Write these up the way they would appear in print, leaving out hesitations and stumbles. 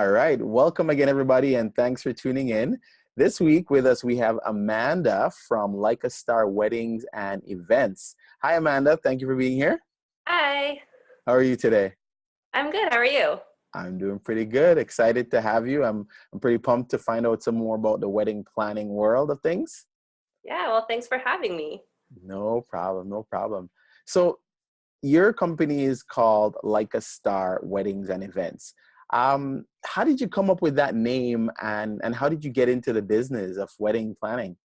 All right. Welcome again, everybody, and thanks for tuning in. This week with us, we have Amanda from Like a Star Weddings and Events. Hi, Amanda. Thank you for being here. Hi, How are you today? I'm good. How are you? I'm doing pretty good. Excited to have you. I'm pretty pumped to find out some more about the wedding planning world of things. Yeah, well, thanks for having me. No problem. No problem. So, your company is called Like a Star Weddings and Events. How did you come up with that name, and how did you get into the business of wedding planning?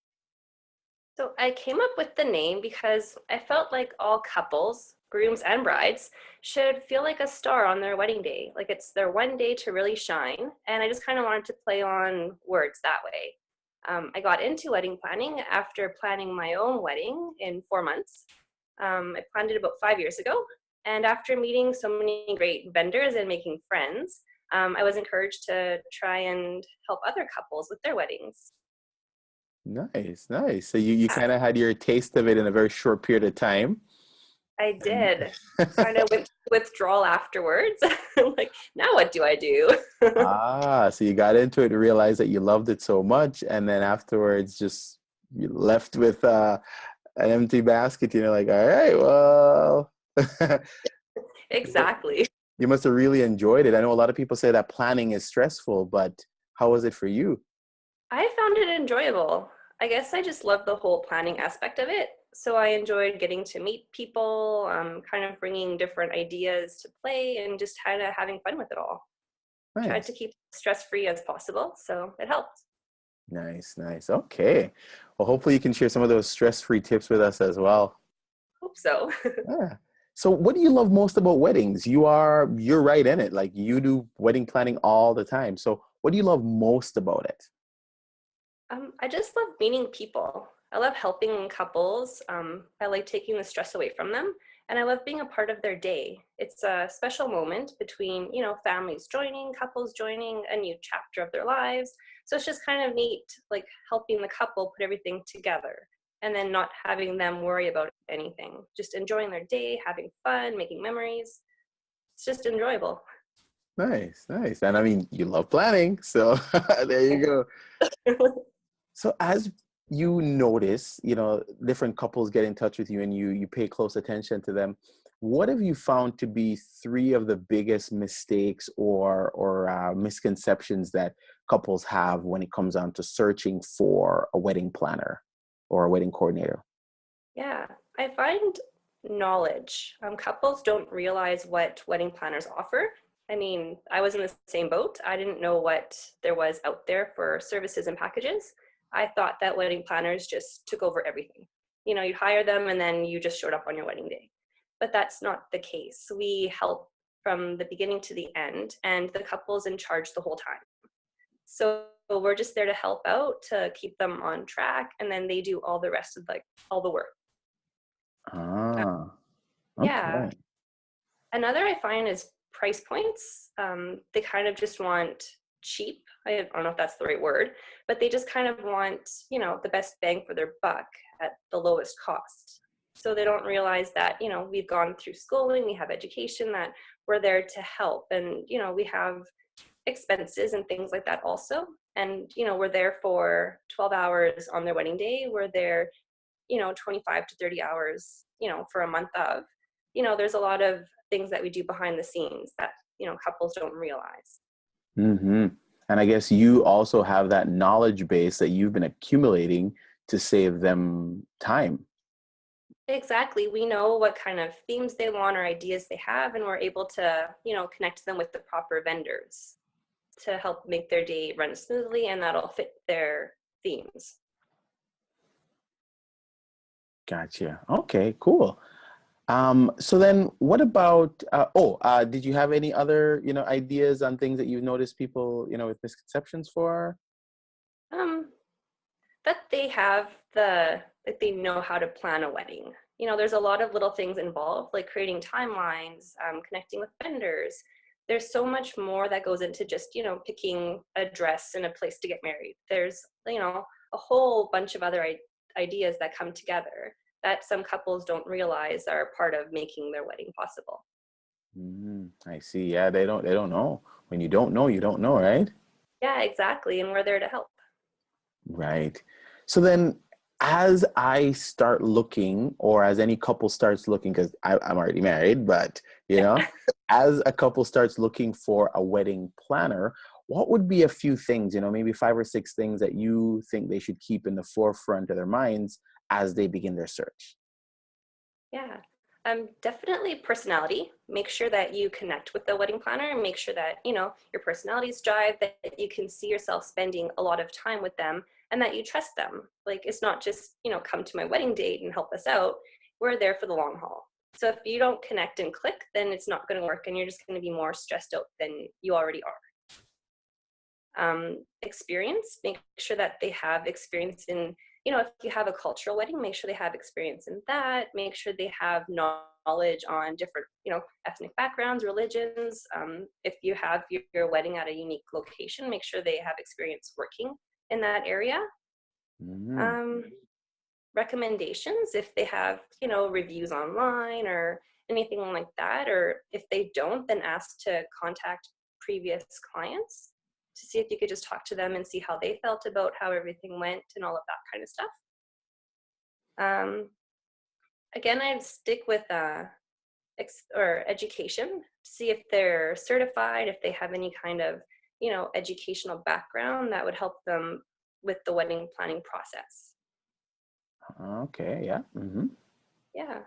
So I came up with the name because I felt like all couples, grooms and brides, should feel like a star on their wedding day. Like it's their one day to really shine. And I just kind of wanted to play on words that way. I got into wedding planning after planning my own wedding in 4 months. I planned it about 5 years ago. And after meeting so many great vendors and making friends, I was encouraged to try and help other couples with their weddings. Nice, nice. So you Yeah, kind of had your taste of it in a very short period of time. I And did. Kind of went to withdrawal afterwards. Like, now what do I do? so you got into it, realized that you loved it so much, and then afterwards just you left with an empty basket. You're like, all right, well, Exactly. you must have really enjoyed it. I know a lot of people say that planning is stressful, but how was it for you? I found it enjoyable. I guess I just love the whole planning aspect of it. So I enjoyed getting to meet people, kind of bringing different ideas to play and just kind of having fun with it all. Tried to Nice. keep stress free as possible, so it helped. Nice, nice. Okay. Well, hopefully you can share some of those stress-free tips with us as well. Hope so. Yeah. So what do you love most about weddings? You're right in it. Like you do wedding planning all the time. So what do you love most about it? I just love meeting people. I love helping couples. I like taking the stress away from them, and I love being a part of their day. It's a special moment between, families joining, couples joining a new chapter of their lives. So it's just kind of neat, like helping the couple put everything together and then not having them worry about anything. Just enjoying their day, having fun, making memories. It's just enjoyable. Nice, nice. And I mean, you love planning. So there you go. So as you notice, different couples get in touch with you and you pay close attention to them. What have you found to be three of the biggest mistakes or misconceptions that couples have when it comes down to searching for a wedding planner or a wedding coordinator? Yeah, I find knowledge. Couples don't realize what wedding planners offer. I mean, I was in the same boat. I didn't know what there was out there for services and packages. I thought that wedding planners just took over everything. You'd hire them and then you just showed up on your wedding day. But that's not the case. We help from the beginning to the end, and the couple's in charge the whole time. So we're just there to help out, to keep them on track, and then they do all the rest of all the work. Uh, Ah, yeah. okay. Another I find is price points. They kind of just want cheap. I don't know if that's the right word, but they just kind of want, the best bang for their buck at the lowest cost. So they don't realize that, we've gone through schooling, we have education, that we're there to help. And, we have expenses and things like that also. And, we're there for 12 hours on their wedding day. We're there 25 to 30 hours, for a month of, there's a lot of things that we do behind the scenes that, couples don't realize. Mm-hmm. And I guess you also have that knowledge base that you've been accumulating to save them time. Exactly. We know what kind of themes they want or ideas they have, and we're able to, connect them with the proper vendors to help make their day run smoothly, and that'll fit their themes. Gotcha. Okay, cool. So then what about, did you have any other, ideas on things that you've noticed people, with misconceptions for? Um, that they have that they know how to plan a wedding. There's a lot of little things involved, like creating timelines, connecting with vendors. There's so much more that goes into just, picking a dress and a place to get married. There's, a whole bunch of other ideas that come together that some couples don't realize are part of making their wedding possible. I see. Yeah, they don't know. When you don't know, you don't know, right? Yeah, exactly. And we're there to help. Right. So then, as I start looking, or as any couple starts looking, because I'm already married, but as a couple starts looking for a wedding planner, what would be a few things, maybe 5 or 6 things that you think they should keep in the forefront of their minds as they begin their search? Yeah. Definitely personality. Make sure that you connect with the wedding planner and make sure that, your personalities drive, that you can see yourself spending a lot of time with them and that you trust them. Like, it's not just, come to my wedding date and help us out. We're there for the long haul. So if you don't connect and click, then it's not going to work and you're just going to be more stressed out than you already are. Experience, make sure that they have experience in, if you have a cultural wedding, make sure they have experience in that. Make sure they have knowledge on different, ethnic backgrounds, religions. If you have your wedding at a unique location, make sure they have experience working in that area. Mm-hmm. Um, Recommendations, if they have, reviews online or anything like that, or if they don't, then ask to contact previous clients to see if you could just talk to them and see how they felt about how everything went and all of that kind of stuff. Again, I'd stick with or education, see if they're certified, if they have any kind of, educational background that would help them with the wedding planning process. Okay, yeah. Mm-hmm. Yeah.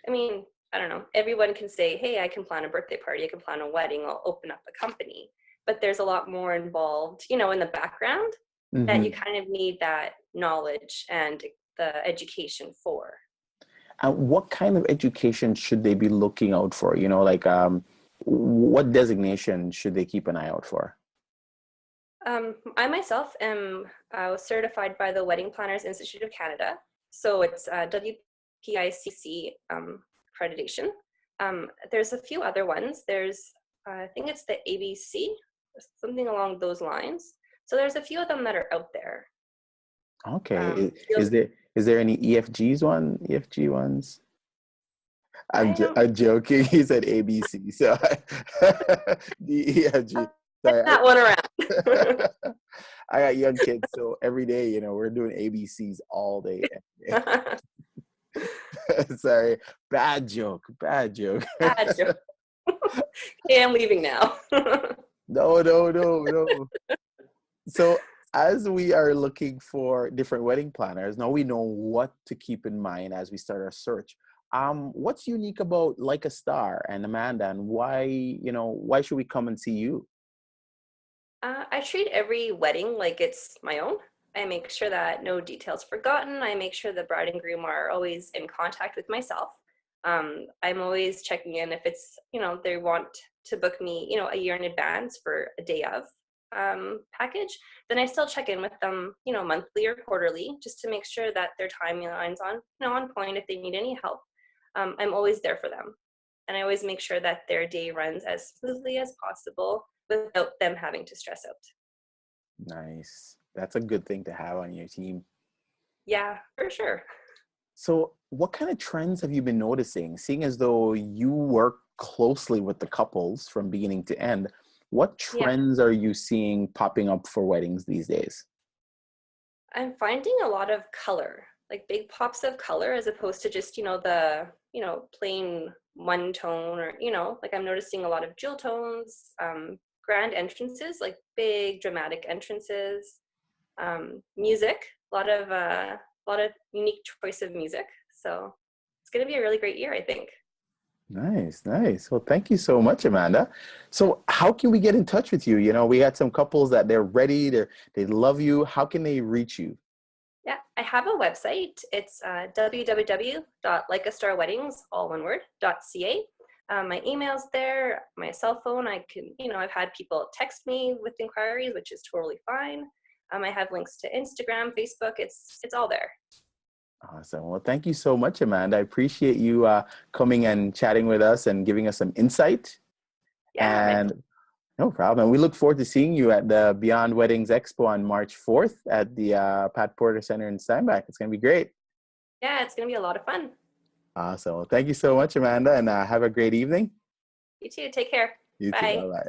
I mean, I don't know. Everyone can say, hey, I can plan a birthday party, I can plan a wedding, I'll open up a company. But there's a lot more involved, in the background that you Mm-hmm. kind of need that knowledge and the education for. And what kind of education should they be looking out for? What designation should they keep an eye out for? I myself am certified by the Wedding Planners Institute of Canada. So it's WPICC accreditation. There's a few other ones. There's, I think it's the ABC, something along those lines. So there's a few of them that are out there. Okay. You'll, Is there any EFG ones? I don't I'm joking. He said ABC. So the EFG. get Sorry, that one around. I got young kids, so every day, we're doing ABCs all day. Sorry, bad joke. Bad joke. Bad joke. Okay, I'm leaving now. No, no, no, no. So as we are looking for different wedding planners, now we know what to keep in mind as we start our search. What's unique about Like a Star and Amanda, and why should we come and see you? I treat every wedding like it's my own. I make sure that no details forgotten. I make sure the bride and groom are always in contact with myself. I'm always checking in if it's, they want to book me, a year in advance for a day of package, then I still check in with them, monthly or quarterly, just to make sure that their timeline's on point if they need any help. I'm always there for them. And I always make sure that their day runs as smoothly as possible without them having to stress out. Nice. That's a good thing to have on your team. Yeah, for sure. So, what kind of trends have you been noticing? Seeing as though you work closely with the couples from beginning to end, what Yeah, trends are you seeing popping up for weddings these days? I'm finding a lot of color, like big pops of color, as opposed to just, the, plain one tone or, like I'm noticing a lot of jewel tones, grand entrances, like big dramatic entrances, music, a lot of unique choice of music. So it's going to be a really great year, I think. Nice, nice. Well, thank you so much, Amanda. So, how can we get in touch with you? We had some couples that they're ready, they love you. How can they reach you? Yeah, I have a website. It's www.likeastarweddings, all one word, .ca. My email's there, my cell phone. I can, I've had people text me with inquiries, which is totally fine. I have links to Instagram, Facebook. It's all there. Awesome. Well, thank you so much, Amanda. I appreciate you coming and chatting with us and giving us some insight. Yeah, And no problem. We look forward to seeing you at the Beyond Weddings Expo on March 4th at the Pat Porter Center in Steinbach. It's going to be great. yeah, it's gonna be a lot of fun. Awesome. Well, thank you so much, Amanda, and have a great evening. You too. Take care. You too. Bye. Bye bye.